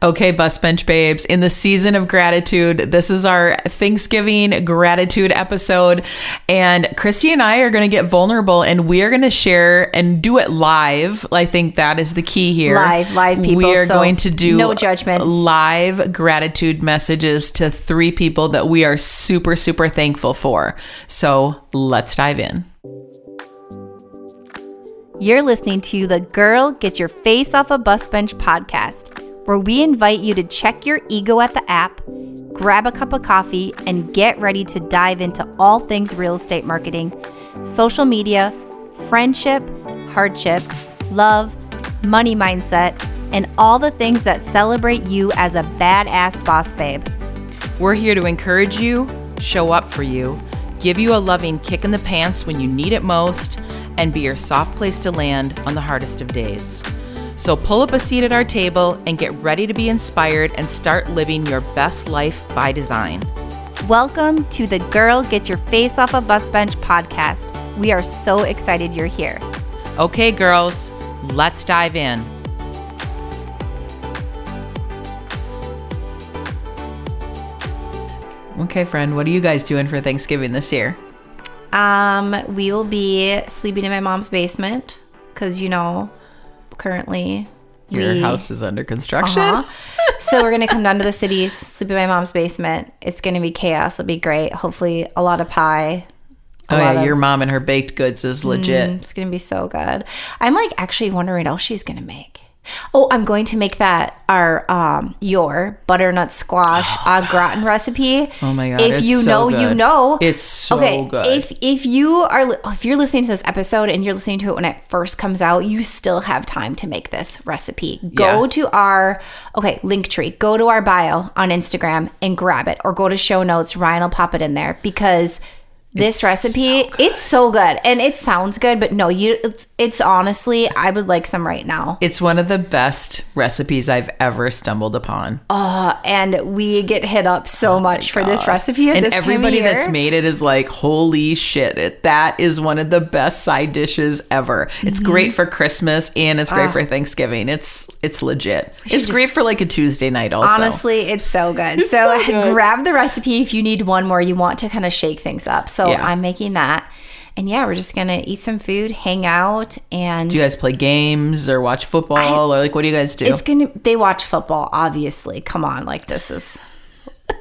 Okay, bus bench babes, in the season of gratitude, this is our Thanksgiving gratitude episode. And Kristi and I are going to get vulnerable and we are going to share and do it live. I think that is the key here. Live people. We are going to do no judgment. Live gratitude messages to 3 people that we are super, super thankful for. So let's dive in. You're listening to the Girl Get Your Face Off a Bus Bench podcast, where we invite you to check your ego at the app, grab a cup of coffee, and get ready to dive into all things real estate marketing, social media, friendship, hardship, love, money mindset, and all the things that celebrate you as a badass boss babe. We're here to encourage you, show up for you, give you a loving kick in the pants when you need it most, and be your soft place to land on the hardest of days. So pull up a seat at our table and get ready to be inspired and start living your best life by design. Welcome to the Girl Get Your Face Off a Bus Bench podcast. We are so excited you're here. Okay, girls, let's dive in. Okay, friend, what are you guys doing for Thanksgiving this year? We will be sleeping in my mom's basement because, currently your house is under construction. So we're going to come down to the city, sleep in my mom's basement. It's going to be chaos. It'll be great. Hopefully a lot of pie. Your mom and her baked goods is legit. It's going to be so good. I'm actually wondering what else she's going to make. Oh, I'm going to make your butternut squash au gratin recipe. Oh my God. If you know, you know. It's so good. If you're listening to this episode and you're listening to it when it first comes out, you still have time to make this recipe. Go to our Linktree. Go to our bio on Instagram and grab it, or go to show notes. Ryan will pop it in there because this recipe, it's so good and it sounds good, but no, it's honestly, I would like some right now. It's one of the best recipes I've ever stumbled upon. And we get hit up so much for this recipe at this time of year. And everybody that's made it is like, holy shit, that is one of the best side dishes ever. It's great for Christmas and it's great for Thanksgiving. It's legit. It's great for a Tuesday night also. Honestly, it's so good. So good. Grab the recipe if you need one more. You want to kind of shake things up. So I'm making that. And we're just going to eat some food, hang out, and... Do you guys play games or watch football? Or what do you guys do? They watch football, obviously. Come on,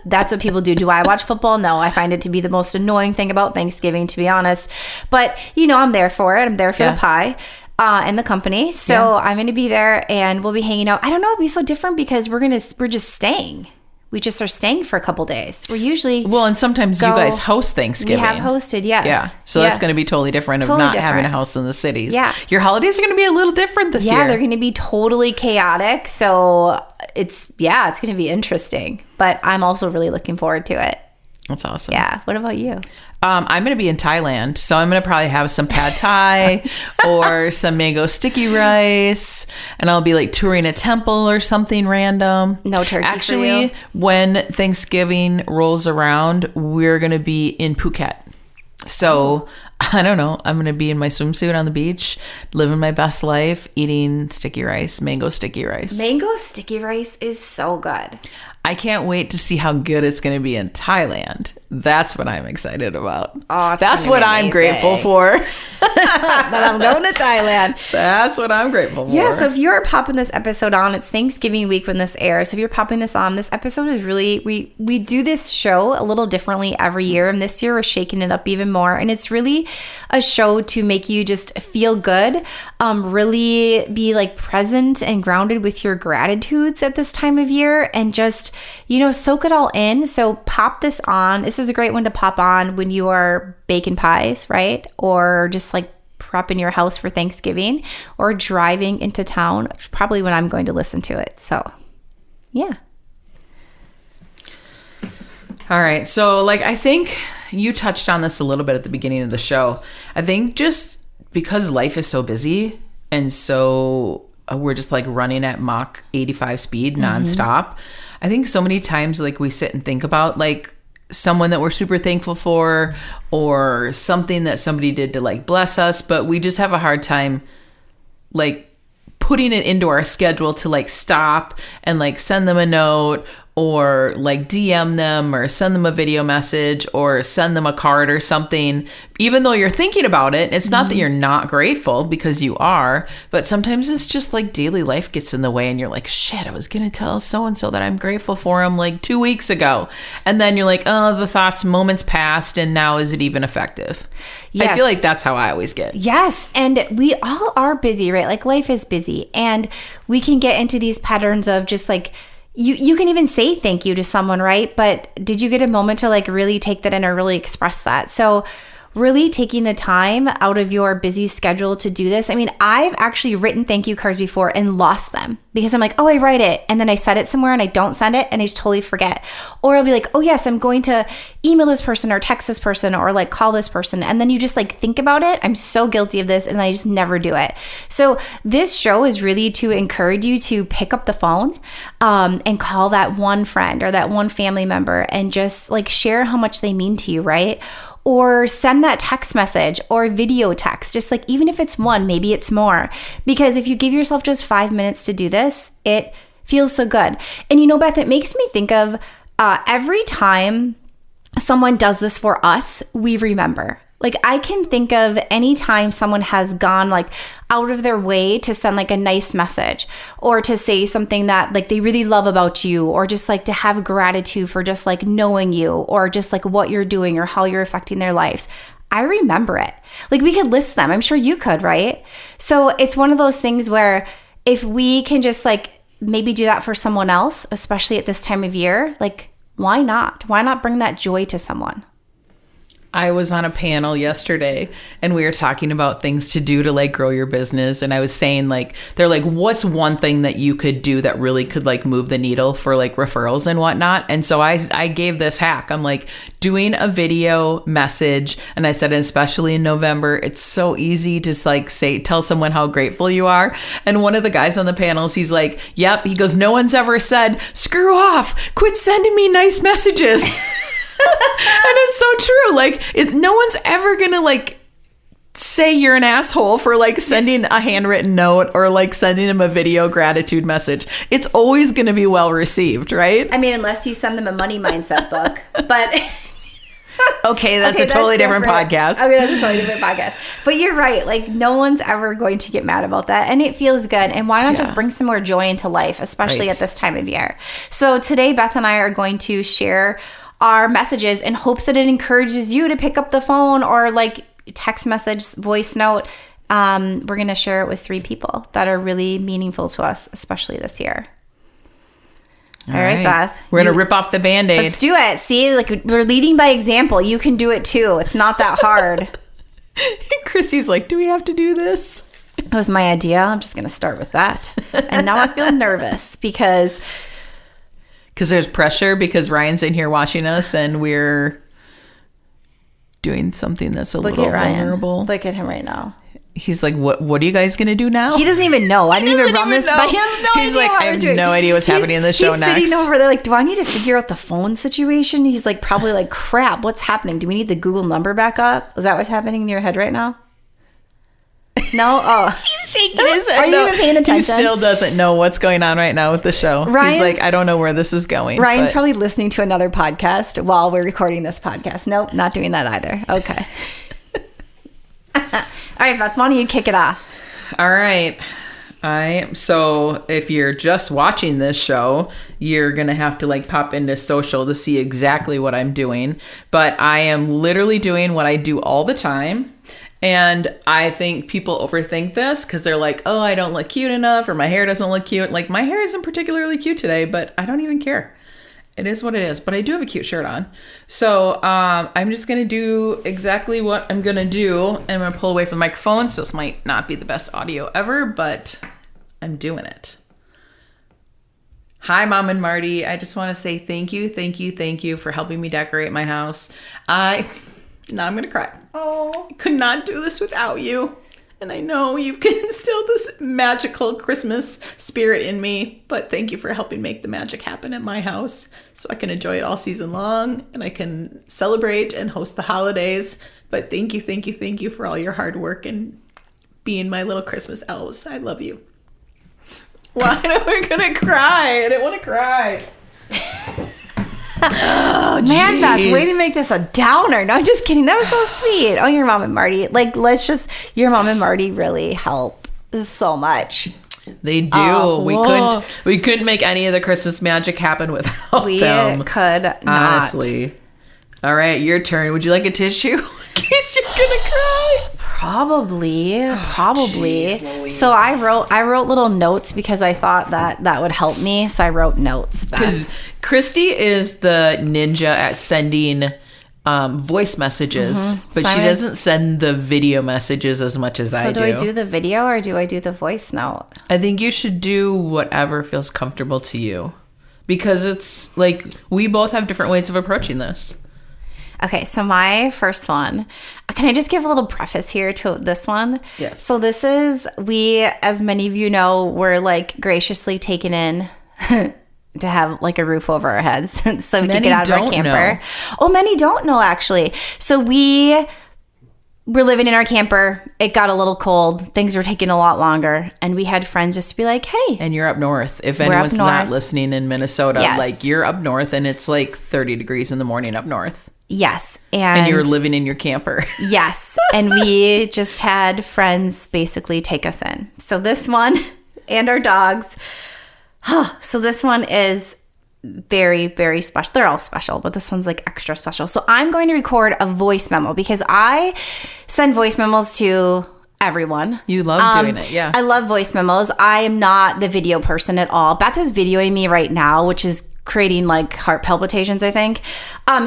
that's what people do. Do I watch football? No, I find it to be the most annoying thing about Thanksgiving, to be honest. But, I'm there for it. I'm there for the pie. And the company. So I'm going to be there and we'll be hanging out. I don't know. It'll be so different because we're just staying. We just are staying for a couple days. We're usually and sometimes you guys host Thanksgiving. We have hosted, yes. Yeah, so that's going to be totally different of not having a house in the cities. Yeah, your holidays are going to be a little different this year. Yeah, they're going to be totally chaotic. So it's going to be interesting. But I'm also really looking forward to it. That's awesome. Yeah. What about you? I'm going to be in Thailand, so I'm going to probably have some pad thai or some mango sticky rice, and I'll be touring a temple or something random. No turkey Actually, for you. When Thanksgiving rolls around, we're going to be in Phuket. So I don't know. I'm going to be in my swimsuit on the beach, living my best life, eating sticky rice, mango sticky rice. Mango sticky rice is so good. I can't wait to see how good it's going to be in Thailand. That's what I'm excited about. Oh, that's what I'm grateful for. That I'm going to Thailand. That's what I'm grateful for. Yeah, so if you're popping this episode on, it's Thanksgiving week when this airs. So if you're popping this on, this episode is really, we do this show a little differently every year. And this year we're shaking it up even more. And it's really a show to make you just feel good, really be present and grounded with your gratitudes at this time of year, and just, soak it all in. So pop this on. This is a great one to pop on when you are baking pies, right? Or just prepping your house for Thanksgiving, or driving into town. Probably when I'm going to listen to it. So, yeah. All right. So, I think you touched on this a little bit at the beginning of the show. I think just because life is so busy and so we're just running at Mach 85 speed nonstop. I think so many times we sit and think about someone that we're super thankful for, or something that somebody did to bless us, but we just have a hard time putting it into our schedule to like stop and like send them a note or like DM them or send them a video message or send them a card or something, even though you're thinking about it. It's not that you're not grateful, because you are, but sometimes it's just like daily life gets in the way and you're like, shit, I was going to tell so-and-so that I'm grateful for him like 2 weeks ago. And then you're like, oh, the thoughts, moments passed, and now is it even effective? Yes. I feel like that's how I always get. Yes. And we all are busy, right? Like life is busy, and we can get into these patterns of just like, You can even say thank you to someone, right? But did you get a moment to like really take that in or really express that? So really taking the time out of your busy schedule to do this. I mean, I've actually written thank you cards before and lost them because I'm like, oh, I write it. And then I set it somewhere and I don't send it and I just totally forget. Or I'll be like, oh yes, I'm going to email this person or text this person or like call this person. And then you just like think about it. I'm so guilty of this and I just never do it. So this show is really to encourage you to pick up the phone and call that one friend or that one family member and just like share how much they mean to you, right? Or send that text message or video text, just like even if it's one, maybe it's more. Because if you give yourself just 5 minutes to do this, it feels so good. And you know, Beth, it makes me think of every time someone does this for us, we remember. Like I can think of any time someone has gone like out of their way to send like a nice message or to say something that like they really love about you, or just like to have gratitude for just like knowing you or just like what you're doing or how you're affecting their lives. I remember it. Like we could list them. I'm sure you could, right? So it's one of those things where if we can just like maybe do that for someone else, especially at this time of year, like why not? Why not bring that joy to someone? I was on a panel yesterday and we were talking about things to do to like grow your business. And I was saying like, they're like, what's one thing that you could do that really could like move the needle for like referrals and whatnot? And so I gave this hack. I'm like doing a video message. And I said, especially in November, it's so easy to like tell someone how grateful you are. And one of the guys on the panels, he's like, yep. He goes, no one's ever said, screw off, quit sending me nice messages. And it's so true. Like, no one's ever gonna like say you're an asshole for like sending a handwritten note or like sending them a video gratitude message. It's always gonna be well received, right? I mean, unless you send them a money mindset book, but okay, that's a totally different podcast. Okay, that's a totally different podcast. But you're right. Like, no one's ever going to get mad about that, and it feels good. And why not just bring some more joy into life, especially at this time of year? So today, Beth and I are going to share our messages in hopes that it encourages you to pick up the phone or like text message, voice note. We're going to share it with 3 people that are really meaningful to us, especially this year. All right, Beth. We're going to rip off the Band-Aid. Let's do it. See, like we're leading by example. You can do it too. It's not that hard. Kristi's like, do we have to do this? That was my idea. I'm just going to start with that. And now I feel nervous because there's pressure because Ryan's in here watching us and we're doing something that's a little vulnerable. Look at him right now. He's like, what are you guys going to do now? He doesn't even know. I didn't even run this by him. He's like, I have no idea what's happening in the show next. He's sitting over there like, do I need to figure out the phone situation? He's like, probably like, crap, what's happening? Do we need the Google number back up? Is that what's happening in your head right now? No? Oh. He's shaking his head. Are you even paying attention? He still doesn't know what's going on right now with the show. He's like, I don't know where this is going. Ryan's probably listening to another podcast while we're recording this podcast. Nope, not doing that either. Okay. All right, Beth, why don't you kick it off? All right. So if you're just watching this show, you're going to have to like pop into social to see exactly what I'm doing. But I am literally doing what I do all the time. And I think people overthink this because they're like, oh, I don't look cute enough or my hair doesn't look cute. Like my hair isn't particularly cute today, but I don't even care. It is what it is. But I do have a cute shirt on. So I'm just going to do exactly what I'm going to do. And I'm going to pull away from the microphone. So this might not be the best audio ever, but I'm doing it. Hi, Mom and Marty. I just want to say thank you for helping me decorate my house. Now I'm going to cry. Oh, I could not do this without you. And I know you've instilled this magical Christmas spirit in me, but thank you for helping make the magic happen at my house so I can enjoy it all season long and I can celebrate and host the holidays. But thank you for all your hard work and being my little Christmas elves. I love you. Why am I gonna cry? I didn't want to cry. Oh, man, Beth, way to make this a downer. No, just kidding. That was so sweet. Oh, your mom and Marty. Like, your mom and Marty really help so much. They do. We couldn't make any of the Christmas magic happen without them. We could not. Honestly. All right, your turn. Would you like a tissue? In case you're gonna cry. Probably. Jeez, So I wrote little notes because I thought that would help me. So I wrote notes. Because Kristi is the ninja at sending voice messages, but she doesn't send the video messages as much as I do. So do I do the video or do I do the voice note? I think you should do whatever feels comfortable to you, because it's like we both have different ways of approaching this. Okay, so my first one, can I just give a little preface here to this one? Yes. So this is, as many of you know, we're like graciously taken in to have like a roof over our heads so we can get out of our camper. Oh, many don't know actually. So we're living in our camper. It got a little cold. Things were taking a lot longer. And we had friends just to be like, hey. And you're up north. If anyone's not listening in Minnesota, yes. Like you're up north and it's like 30 degrees in the morning up north. Yes. And you're living in your camper. Yes. And we just had friends basically take us in. So this one and our dogs. So this one is very, very special. They're all special, but this one's like extra special. So I'm going to record a voice memo because I send voice memos to everyone. You love doing it, yeah. I love voice memos. I am not the video person at all. Beth is videoing me right now, which is creating like heart palpitations, I think.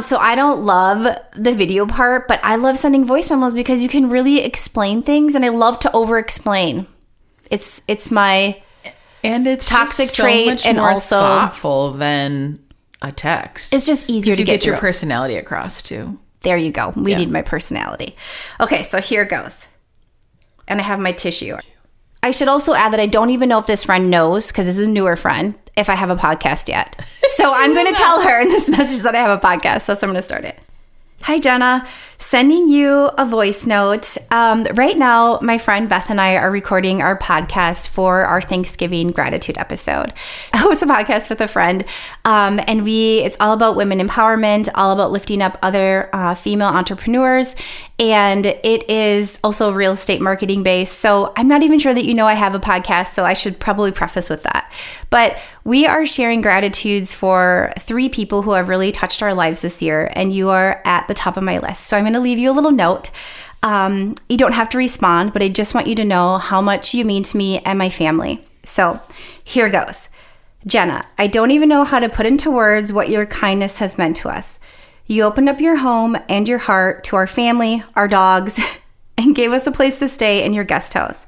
So I don't love the video part, but I love sending voice memos because you can really explain things, and I love to over explain. It's my toxic trait, much and more also thoughtful than a text. It's just easier to get your through. personality across too. There you go. We need my personality. Okay, so here goes. And I have my tissue. I should also add that I don't even know if this friend knows, because this is a newer friend, if I have a podcast yet. So I'm going to tell her in this message that I have a podcast. That's how I'm going to start it. Hi, Jenna. Sending you a voice note. Right now, my friend Beth and I are recording our podcast for our Thanksgiving gratitude episode. I host a podcast with a friend, and it's all about women empowerment, all about lifting up other female entrepreneurs, and it is also real estate marketing based. So I'm not even sure that you know I have a podcast, so I should probably preface with that. But we are sharing gratitudes for 3 people who have really touched our lives this year, and you are at the top of my list. So I'm going to leave you a little note. You don't have to respond, but I just want you to know how much you mean to me and my family. So here goes. Jenna, I don't even know how to put into words what your kindness has meant to us. You opened up your home and your heart to our family, our dogs, and gave us a place to stay in your guest house.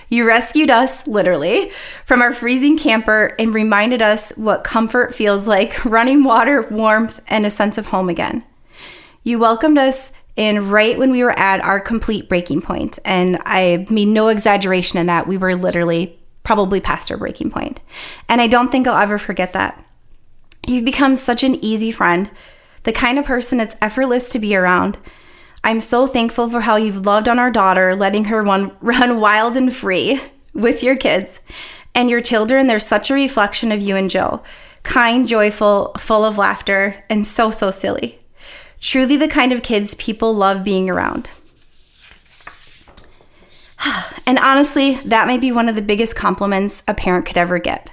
You rescued us, literally, from our freezing camper and reminded us what comfort feels like: running water, warmth, and a sense of home again. You welcomed us in right when we were at our complete breaking point. And I mean no exaggeration in that. We were literally probably past our breaking point. And I don't think I'll ever forget that. You've become such an easy friend, the kind of person it's effortless to be around. I'm so thankful for how you've loved on our daughter, letting her run wild and free with your kids. And your children, they're such a reflection of you and Joe. Kind, joyful, full of laughter, and so silly. Truly the kind of kids people love being around. And honestly, that may be one of the biggest compliments a parent could ever get.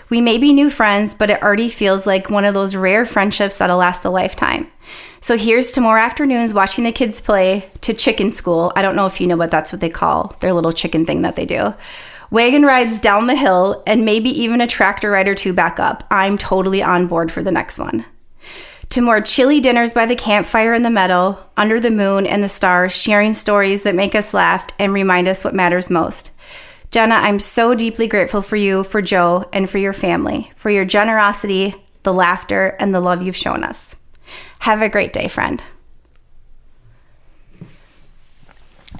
We may be new friends, but it already feels like one of those rare friendships that'll last a lifetime. So here's to more afternoons watching the kids play, to chicken school. I don't know if you know, but that's what they call their little chicken thing that they do. Wagon rides down the hill, and maybe even a tractor ride or 2 back up. I'm totally on board for the next one. To more chilly dinners by the campfire in the meadow, under the moon and the stars, sharing stories that make us laugh and remind us what matters most. Jenna, I'm so deeply grateful for you, for Joe, and for your family, for your generosity, the laughter, and the love you've shown us. Have a great day, friend.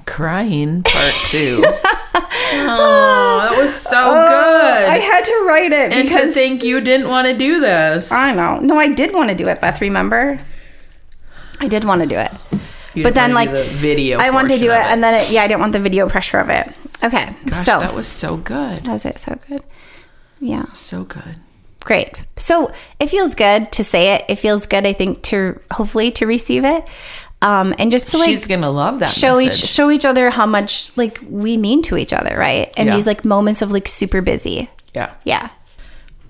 Crying part 2. Oh, that was so good. I had to write it and because to think you didn't want to do this. I know. No, I did want to do it, Beth, remember? I did want to do it. But then, like, the video I wanted to do it, and then I didn't want the video pressure of it. Okay, Gosh, so that was so good. Was it so good? Yeah. So good. Great. So it feels good to say it. It feels good, I think, to hopefully to receive it. And just to she's gonna love that show message. show each other how much like we mean to each other, right? And these like moments of like super busy. Yeah.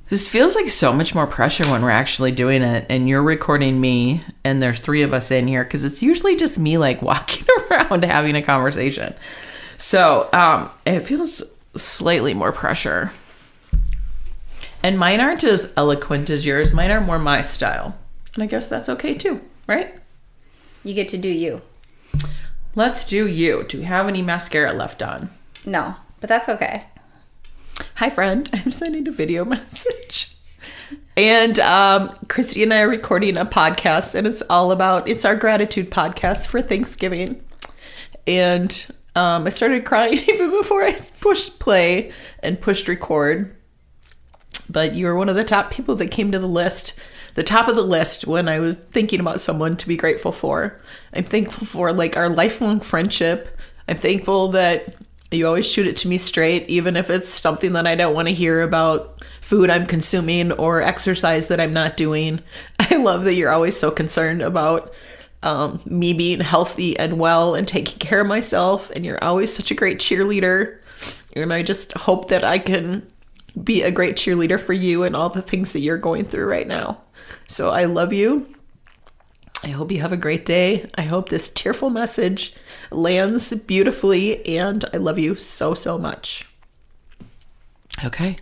This feels like so much more pressure when we're actually doing it, and you're recording me, and there's 3 of us in here, because it's usually just me like walking around having a conversation. So it feels slightly more pressure. And mine aren't as eloquent as yours. Mine are more my style. And I guess that's okay too, right? You get to do you. Let's do you. Do we have any mascara left on? No, but that's okay. Hi, friend. I'm sending a video message. And Kristi and I are recording a podcast, and it's our gratitude podcast for Thanksgiving. And I started crying even before I pushed play and pushed record. But you were one of the top people that came to the top of the list when I was thinking about someone to be grateful for. I'm thankful for like our lifelong friendship. I'm thankful that you always shoot it to me straight, even if it's something that I don't want to hear about food I'm consuming or exercise that I'm not doing. I love that you're always so concerned about me being healthy and well and taking care of myself. And you're always such a great cheerleader. And I just hope that I can be a great cheerleader for you and all the things that you're going through right now. So I love you. I hope you have a great day. I hope this tearful message lands beautifully, and I love you so, so much. Okay.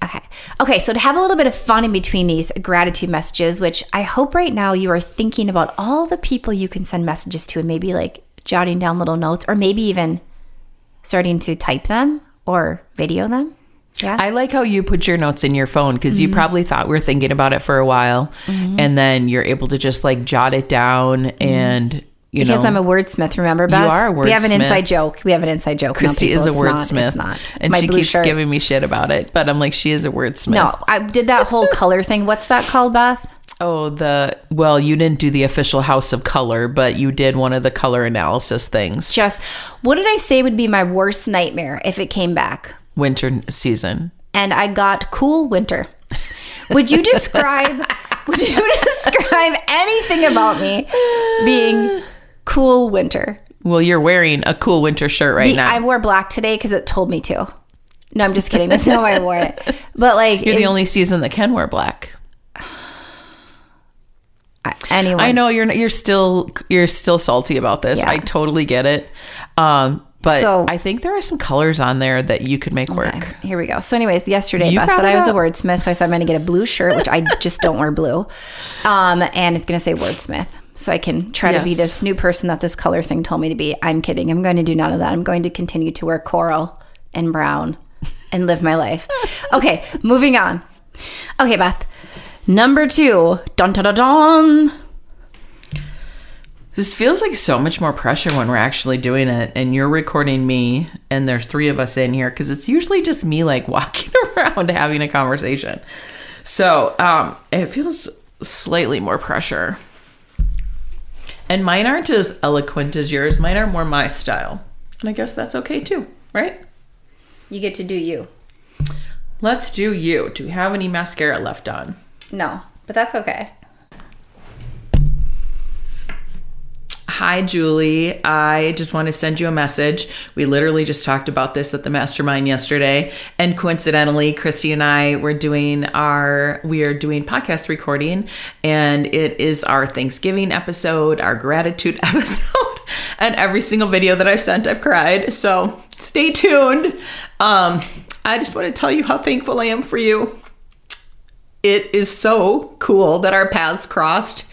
So to have a little bit of fun in between these gratitude messages, which I hope right now you are thinking about all the people you can send messages to and maybe like jotting down little notes or maybe even starting to type them or video them. Yeah. I like how you put your notes in your phone because you probably thought we were thinking about it for a while and then you're able to just like jot it down and because I'm a wordsmith, remember, Beth? You are a wordsmith. We have an inside joke. Kristi is a wordsmith. It's not. And she keeps giving me shit about it. But I'm like, she is a wordsmith. No, I did that whole color thing. What's that called, Beth? Oh, you didn't do the official House of Color, but you did one of the color analysis things. What did I say would be my worst nightmare if it came back? Winter season. And I got cool winter. Would you describe anything about me being cool winter? Well, you're wearing a cool winter shirt right now. I wore black today because it told me to. No, I'm just kidding. That's not why I wore it. But like, you're the only season that can wear black. Anyway, I know you're still salty about this. Yeah. I totally get it. But I think there are some colors on there that you could make work. Here we go. So anyways, yesterday Beth said I was a wordsmith. So I said I'm going to get a blue shirt, which I just don't wear blue. And it's going to say wordsmith. So I can try to be this new person that this color thing told me to be. I'm kidding. I'm going to do none of that. I'm going to continue to wear coral and brown and live my life. Okay, moving on. Okay, Beth. Number 2. Dun, dun, dun, dun. This feels like so much more pressure when we're actually doing it, and you're recording me, and there's 3 of us in here, because it's usually just me like walking around having a conversation. So it feels slightly more pressure. And mine aren't as eloquent as yours. Mine are more my style. And I guess that's okay too, right? You get to do you. Let's do you. Do we have any mascara left on? No, but that's okay. Hi, Julie. I just want to send you a message. We literally just talked about this at the mastermind yesterday. And coincidentally, Kristi and I we are doing podcast recording, and it is our Thanksgiving episode, our gratitude episode. And every single video that I've sent, I've cried. So stay tuned. I just want to tell you how thankful I am for you. It is so cool that our paths crossed,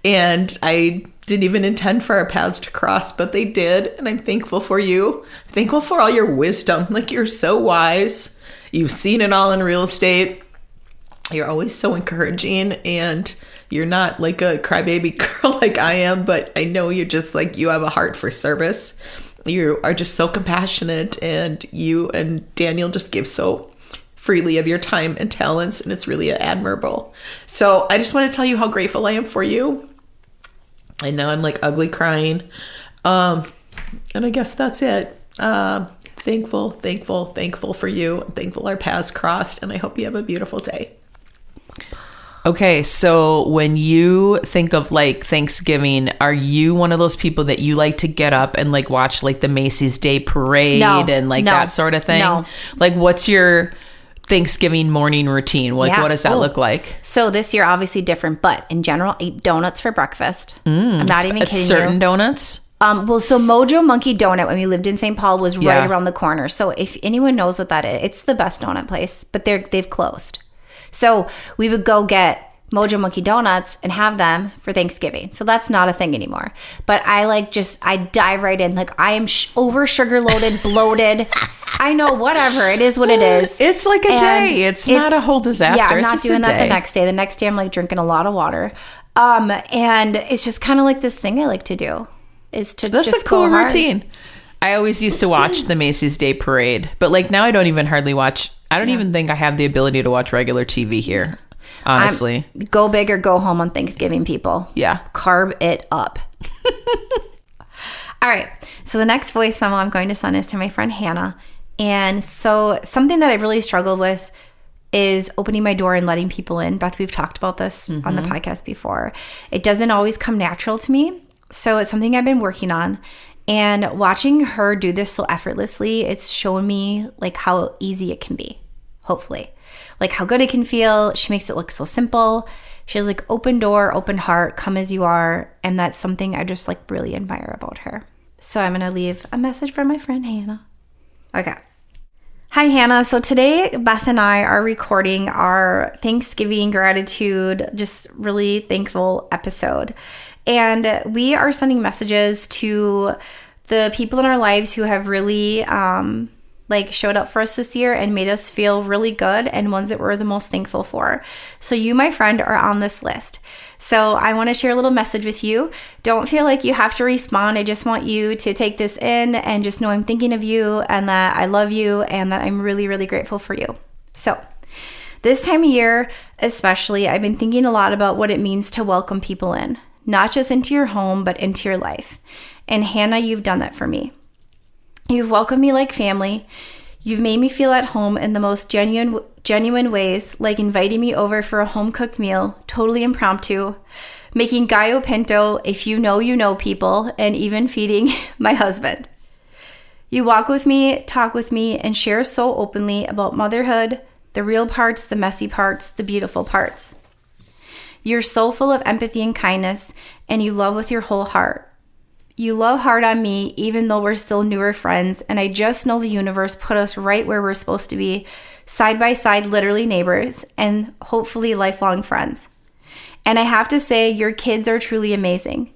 and I didn't even intend for our paths to cross, but they did. And I'm thankful for you. I'm thankful for all your wisdom. Like, you're so wise. You've seen it all in real estate. You're always so encouraging, and you're not like a crybaby girl like I am, but I know you're just like, you have a heart for service. You are just so compassionate, and you and Daniel just give so freely of your time and talents, and it's really admirable. So I just want to tell you how grateful I am for you. And now I'm like ugly crying. And I guess that's it. thankful for you. I'm thankful our paths crossed, and I hope you have a beautiful day. Okay, so when you think of like Thanksgiving, are you one of those people that you like to get up and like watch like the Macy's Day Parade and like that sort of thing? No. Like, what's your Thanksgiving morning routine? Like, what does that look like? So this year, obviously different, but in general, eat donuts for breakfast. I'm not even kidding Certain you. donuts? So Mojo Monkey Donut, when we lived in St. Paul, was right around the corner. So if anyone knows what that is, it's the best donut place, but they've closed. So we would go get Mojo Monkey Donuts and have them for Thanksgiving. So that's not a thing anymore. But I dive right in. Like, I am over sugar loaded, bloated. I know, whatever. It is what it is. It's like a day. It's not a whole disaster. Yeah, I'm it's not just doing a that day. the next day. The next day I'm like drinking a lot of water. And it's just kind of like this thing I like to do is to That's just a cool go hard. routine. I always used to watch the Macy's Day Parade, but like now I don't even hardly watch. I don't even think I have the ability to watch regular TV here, honestly. Go big or go home on Thanksgiving, people. Yeah. Carb it up. All right. So the next voice memo I'm going to send is to my friend Hannah. And so something that I really struggled with is opening my door and letting people in. Beth, we've talked about this on the podcast before. It doesn't always come natural to me. So it's something I've been working on. And watching her do this so effortlessly, it's shown me like how easy it can be, hopefully. Like how good it can feel. She makes it look so simple. She has like open door, open heart, come as you are. And that's something I just like really admire about her. So I'm going to leave a message from my friend Hannah. Okay. Hi, Hannah. So today, Beth and I are recording our Thanksgiving gratitude, just really thankful episode. And we are sending messages to the people in our lives who have really showed up for us this year and made us feel really good, and ones that we're the most thankful for. So you, my friend, are on this list. So I want to share a little message with you. Don't feel like you have to respond. I just want you to take this in and just know I'm thinking of you and that I love you and that I'm really, really grateful for you. So this time of year, especially, I've been thinking a lot about what it means to welcome people in, not just into your home, but into your life. And Hannah, you've done that for me. You've welcomed me like family. You've made me feel at home in the most genuine ways, like inviting me over for a home-cooked meal, totally impromptu, making gallo pinto if you know people, and even feeding my husband. You walk with me, talk with me, and share so openly about motherhood, the real parts, the messy parts, the beautiful parts. You're so full of empathy and kindness, and you love with your whole heart. You love hard on me, even though we're still newer friends, and I just know the universe put us right where we're supposed to be, side by side, literally neighbors, and hopefully lifelong friends. And I have to say, your kids are truly amazing.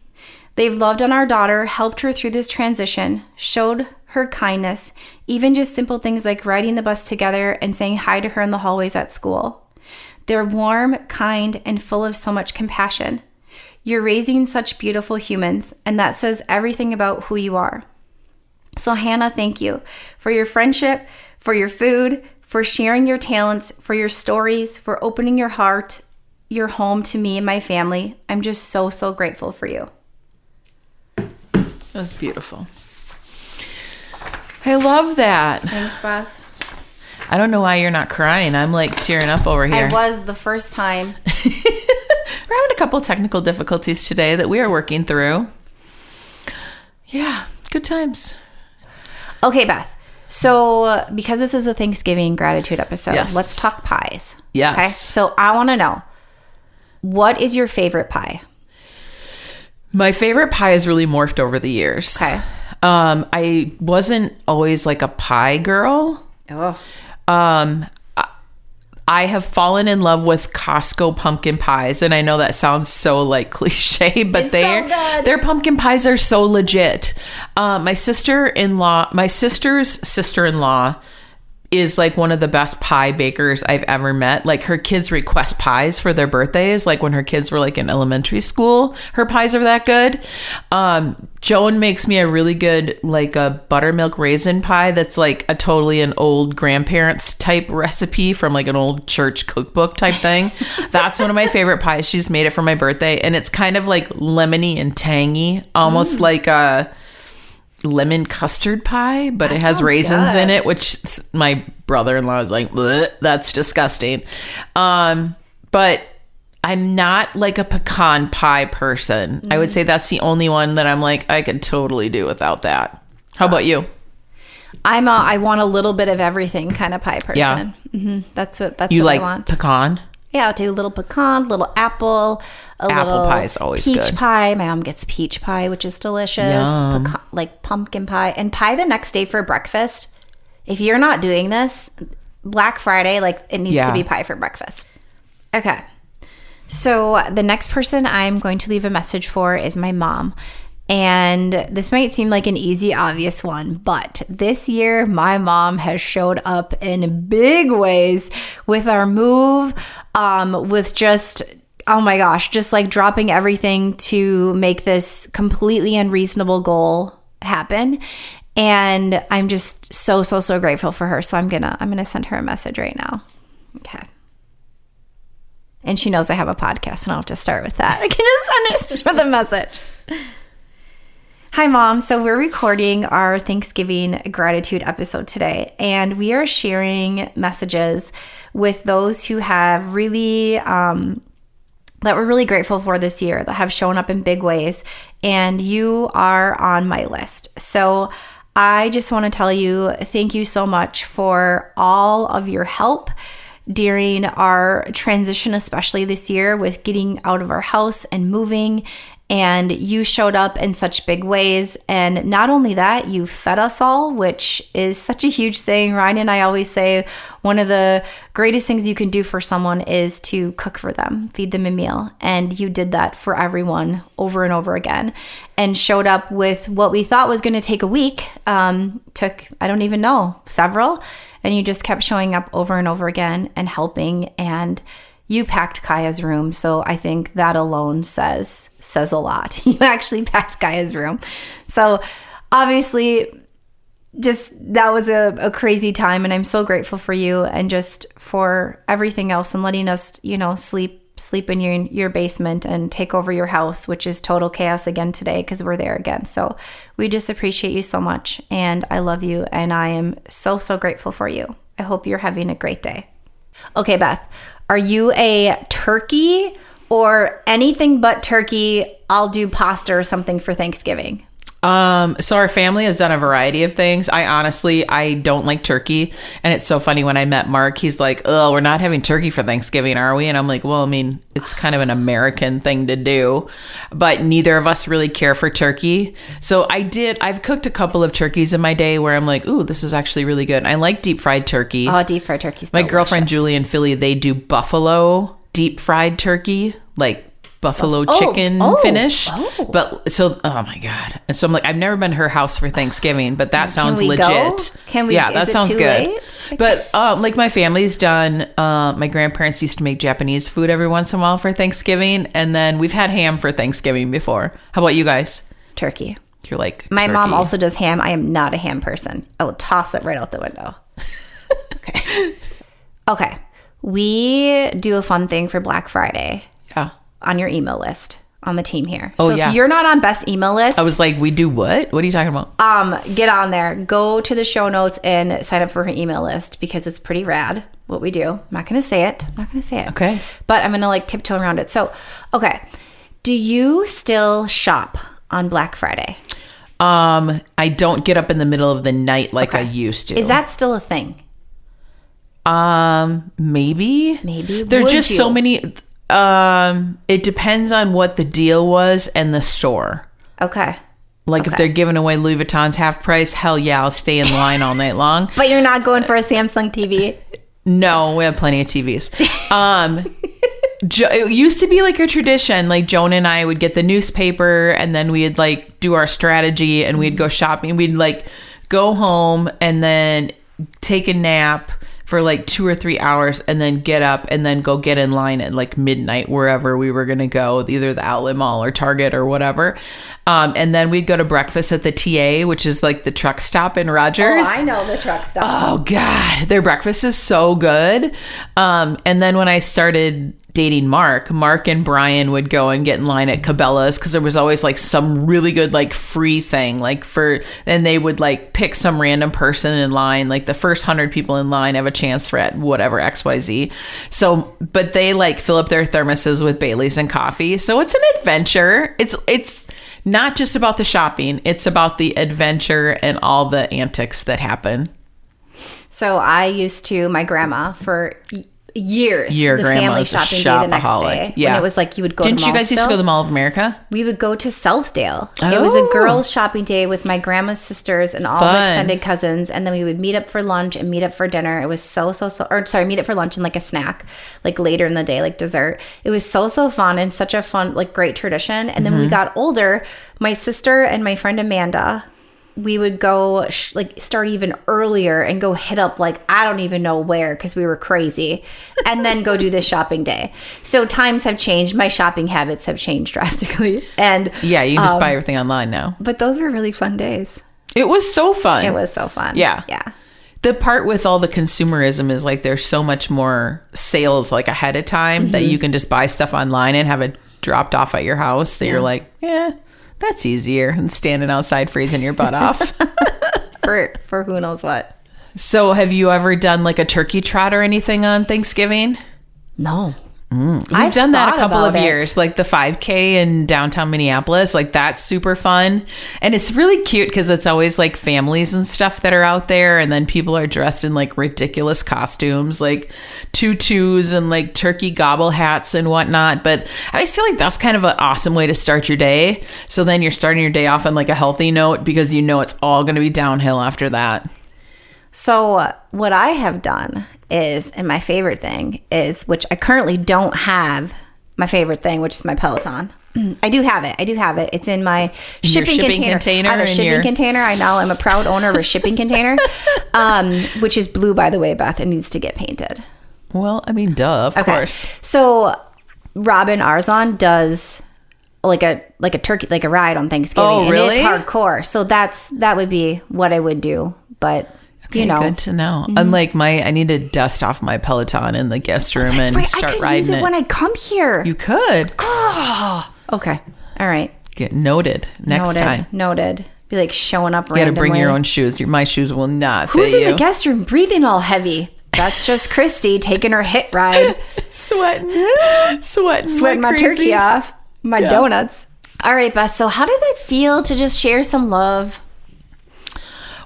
They've loved on our daughter, helped her through this transition, showed her kindness, even just simple things like riding the bus together and saying hi to her in the hallways at school. They're warm, kind, and full of so much compassion. You're raising such beautiful humans, and that says everything about who you are. So Hannah, thank you for your friendship, for your food, for sharing your talents, for your stories, for opening your heart, your home to me and my family. I'm just so, so grateful for you. That was beautiful. I love that. Thanks, Beth. I don't know why you're not crying. I'm like tearing up over here. I was the first time. We're having a couple technical difficulties today that we are working through. Yeah, good times. Okay, Beth. So because this is a Thanksgiving gratitude episode, Yes. let's talk pies. Yes. Okay. So I want to know, what is your favorite pie? My favorite pie has really morphed over the years. Okay. I wasn't always like a pie girl. Oh. I have fallen in love with Costco pumpkin pies, and I know that sounds so like cliche, but It's so good. their pumpkin pies are so legit. My sister's sister-in-law is like one of the best pie bakers I've ever met. Like her kids request pies for their birthdays. Like when her kids were like in elementary school, her pies are that good. Joan makes me a really good, like a buttermilk raisin pie. That's like a totally an old grandparents type recipe from like an old church cookbook type thing. That's one of my favorite pies. She's made it for my birthday. And it's kind of like lemony and tangy, almost like lemon custard pie, but it has sounds raisins good. in it, which my brother-in-law is like, "Bleh, that's disgusting. But I'm not like a pecan pie person. I would say that's the only one that I'm like, I could totally do without that. How about you? I want a little bit of everything kind of pie person. Yeah. That's what You I like want. pecan? Yeah, I'll do a little pecan, little apple, Apple pie is always peach good. pie. My mom gets peach pie, which is delicious. Yum. Pecan, like pumpkin pie and pie the next day for breakfast. If you're not doing this, Black Friday, like it needs to be pie for breakfast. Okay. So the next person I'm going to leave a message for is my mom. And this might seem like an easy, obvious one, but this year my mom has showed up in big ways with our move, with just, oh my gosh, just like dropping everything to make this completely unreasonable goal happen. And I'm just so grateful for her. So I'm gonna send her a message right now. Okay. And she knows I have a podcast, and I'll have to start with that. I can just send her with a message. Hi, Mom. So we're recording our Thanksgiving gratitude episode today, and we are sharing messages with those who have really, that we're really grateful for this year, that have shown up in big ways, and you are on my list. So I just want to tell you thank you so much for all of your help during our transition, especially this year with getting out of our house and moving. And you showed up in such big ways. And not only that, you fed us all, which is such a huge thing. Ryan and I always say one of the greatest things you can do for someone is to cook for them, feed them a meal. And you did that for everyone over and over again, and showed up with what we thought was going to take a week. Took, I don't even know, several. And you just kept showing up over and over again and helping. And you packed Kaya's room. So I think that alone says a lot. You actually packed Kaya's room. So obviously just that was a crazy time, and I'm so grateful for you and just for everything else and letting us, sleep in your basement and take over your house, which is total chaos again today because we're there again. So we just appreciate you so much, and I love you, and I am so grateful for you. I hope you're having a great day. Okay, Beth, are you a turkey or anything but turkey? I'll do pasta or something for Thanksgiving. So our family has done a variety of things. I don't like turkey. And it's so funny, when I met Mark, he's like, "Oh, we're not having turkey for Thanksgiving, are we?" And I'm like, well, I mean, it's kind of an American thing to do, but neither of us really care for turkey. So I've cooked a couple of turkeys in my day where I'm like, ooh, this is actually really good. I like deep fried turkey. Oh, deep fried turkey's My delicious. girlfriend Julie in Philly, they do buffalo deep fried turkey, like buffalo chicken finish. But so, oh my God. And so I'm like, I've never been to her house for Thanksgiving, but that sounds we legit. go? Can we? Yeah, is that it sounds too good. late? But like my family's done, my grandparents used to make Japanese food every once in a while for Thanksgiving. And then we've had ham for Thanksgiving before. How about you guys? Turkey. You're like, My turkey. mom also does ham. I am not a ham person. I will toss it right out the window. Okay. We do a fun thing for Black Friday. Yeah. On your email list on the team here. Oh, so yeah. if you're not on Beth's email list, I was like, we do what? What are you talking about? get on there. Go to the show notes and sign up for her email list because it's pretty rad what we do. I'm not going to say it. Okay. But I'm going to like tiptoe around it. So, okay. Do you still shop on Black Friday? I don't get up in the middle of the night like I used to. Is that still a thing? Maybe. There's Would just you? so many. It depends on what the deal was and the store. Okay. Like if they're giving away Louis Vuitton's half price, hell yeah, I'll stay in line all night long. But you're not going for a Samsung TV? No, we have plenty of TVs. It used to be like a tradition. Like Joan and I would get the newspaper, and then we'd like do our strategy, and we'd go shopping. We'd like go home and then take a nap for like 2 or 3 hours, and then get up and then go get in line at like midnight wherever we were going to go, either the outlet mall or Target or whatever. And then we'd go to breakfast at the TA, which is like the truck stop in Rogers. Oh, I know the truck stop. Oh God, their breakfast is so good. And then when I started dating Mark and Brian would go and get in line at Cabela's because there was always like some really good like free thing and they would like pick some random person in line, like the first 100 people in line have a chance for at whatever XYZ. So but they like fill up their thermoses with Baileys and coffee, so it's an adventure. It's not just about the shopping, it's about the adventure and all the antics that happen. So I used to, my grandma for years, Your the grandma's family shopping day the next shopaholic. day. Yeah. When it was like you would go Didn't to the you mall guys used to go to the Mall of America? We would go to Southdale. It was a girls' shopping day with my grandma's sisters and all the extended cousins. And then we would meet up for lunch and meet up for dinner. It was meet up for lunch and like a snack, like later in the day, like dessert. It was so fun and such a fun, like great tradition. And then when we got older, my sister and my friend Amanda, we would go start even earlier and go hit up like I don't even know where because we were crazy, and then go do this shopping day. So times have changed. My shopping habits have changed drastically. And yeah, you can just buy everything online now. But those were really fun days. It was so fun. It was so fun. Yeah. Yeah. The part with all the consumerism is like there's so much more sales like ahead of time that you can just buy stuff online and have it dropped off at your house that you're like, that's easier than standing outside freezing your butt off. for who knows what. So have you ever done like a turkey trot or anything on Thanksgiving? No. We've done that a couple of years, like the 5K in downtown Minneapolis. Like that's super fun. And it's really cute because it's always like families and stuff that are out there. And then people are dressed in like ridiculous costumes, like tutus and like turkey gobble hats and whatnot. But I just feel like that's kind of an awesome way to start your day. So then you're starting your day off on like a healthy note because you know it's all going to be downhill after that. So what I have done is, and my favorite thing is, which I currently don't have, my favorite thing, which is my Peloton. I do have it. It's in my shipping container. I have a shipping container. I now am a proud owner of a shipping container, which is blue, by the way, Beth. It needs to get painted. Well, I mean, duh, of course. So Robin Arzon does like a turkey, like a ride on Thanksgiving. Oh, really? And it's hardcore. So that would be what I would do. But you know, good to know. Unlike I need to dust off my Peloton in the guest room and start I could riding use it when I come here. You could. Okay. All right. Get noted next time. Noted. Be like showing up randomly. You got to bring your own shoes. My shoes will not Who's fit you. in the guest room breathing all heavy? That's just Kristi taking her hit ride. Sweating my turkey off. My donuts. All right, Beth. So how did it feel to just share some love?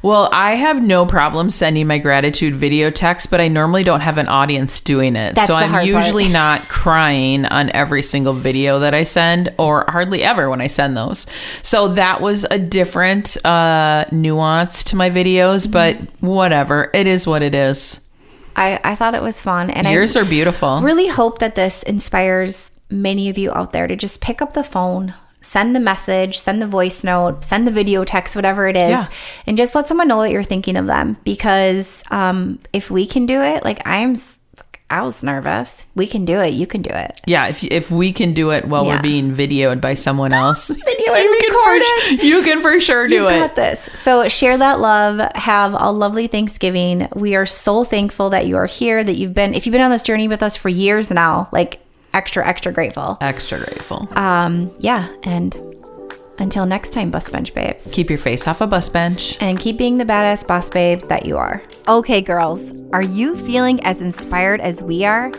Well, I have no problem sending my gratitude video text, but I normally don't have an audience doing it. That's so the I'm hard usually part. not crying on every single video that I send, or hardly ever when I send those. So that was a different nuance to my videos, but whatever. It is what it is. I thought it was fun. And Yours are beautiful. Really hope that this inspires many of you out there to just pick up the phone, send the message, send the voice note, send the video text, whatever it is, and just let someone know that you're thinking of them. Because if we can do it, like I was nervous. We can do it. You can do it. Yeah, if we can do it while we're being videoed by someone else, video and recorded, you can for sure do it. You got this. So share that love. Have a lovely Thanksgiving. We are so thankful that you are here. If you've been on this journey with us for years now, like extra grateful. Extra grateful. Yeah, and until next time, bus bench babes. Keep your face off a bus bench. And keep being the badass boss babe that you are. Okay, girls, are you feeling as inspired as we are?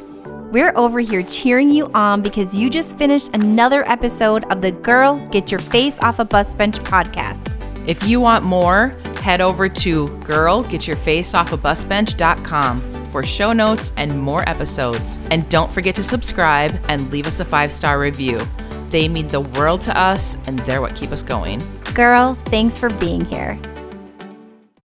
We're over here cheering you on because you just finished another episode of the Girl, Get Your Face Off a Bus Bench podcast. If you want more, head over to girlgetyourfaceoffabusbench.com for show notes and more episodes. And don't forget to subscribe and leave us a 5-star review. They mean the world to us, and they're what keep us going. Girl, thanks for being here.